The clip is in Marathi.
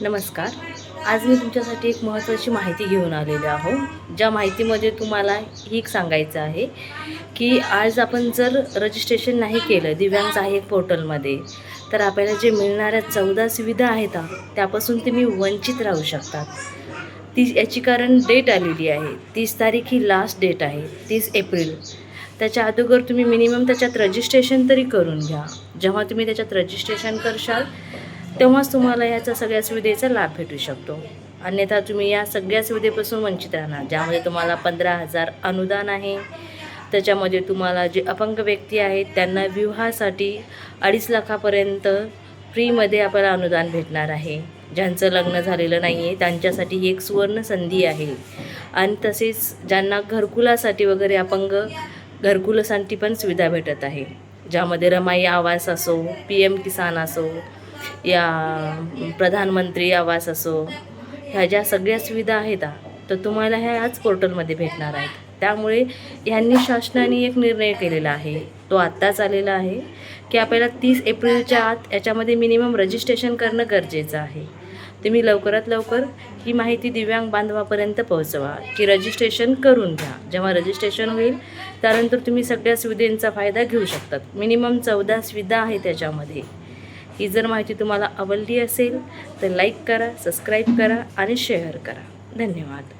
नमस्कार. आज मी तुमच्यासाठी एक महत्त्वाची माहिती घेऊन आलेली आहो. ज्या माहितीमध्ये तुम्हाला ही सांगायचं आहे की आज आपण जर रजिस्ट्रेशन नाही केलं दिव्यांग सहाय्यक पोर्टलमध्ये, तर आपल्याला जे मिळणाऱ्या 14 सुविधा आहेत त्यापासून तुम्ही वंचित राहू शकतात. याची कारण डेट आलेली आहे. 30 तारीख ही लास्ट डेट आहे, 30 एप्रिल. त्याच्या अगोदर तुम्ही मिनिमम त्याच्यात रजिस्ट्रेशन तरी करून घ्या. जेव्हा तुम्ही त्याच्यात रजिस्ट्रेशन करशाल तेव्हाच तुम्हाला ह्याचा सगळ्या सुविधेचा लाभ भेटू शकतो. अन्यथा तुम्ही या सगळ्या सुविधेपासून वंचित राहणार, ज्यामध्ये तुम्हाला 15,000 अनुदान आहे. त्याच्यामध्ये तुम्हाला जे अपंग व्यक्ती आहेत त्यांना विवाहासाठी 2.5 लाखापर्यंत फ्रीमध्ये आपल्याला अनुदान भेटणार आहे. ज्यांचं लग्न झालेलं नाही आहे त्यांच्यासाठी ही एक सुवर्ण संधी आहे. आणि तसेच ज्यांना घरकुलासाठी वगैरे अपंग घरकुलासाठी पण सुविधा भेटत आहे, ज्यामध्ये रमाई आवास असो, PM किसान असो या प्रधानमंत्री आवास असो, ह्या ज्या सगळ्या सुविधा आहेत तर तुम्हाला ह्या आज पोर्टलमध्ये भेटणार आहेत. त्यामुळे यांनी शासनाने एक निर्णय केलेला आहे, तो आत्ताच आलेला आहे की आपल्याला 30 एप्रिलच्या आत याच्यामध्ये मिनिमम रजिस्ट्रेशन करणं गरजेचं आहे. तुम्ही लवकरात लवकर ही माहिती दिव्यांग बांधवापर्यंत पोहोचवा की रजिस्ट्रेशन करून घ्या. जेव्हा रजिस्ट्रेशन होईल त्यानंतर तुम्ही सगळ्या सुविधांचा फायदा घेऊ शकतात. मिनिमम 14 सुविधा आहे त्याच्यामध्ये. ही जर माहिती तुम्हाला आवडली असेल तर लाईक करा, सबस्क्राईब करा आणि शेअर करा. धन्यवाद.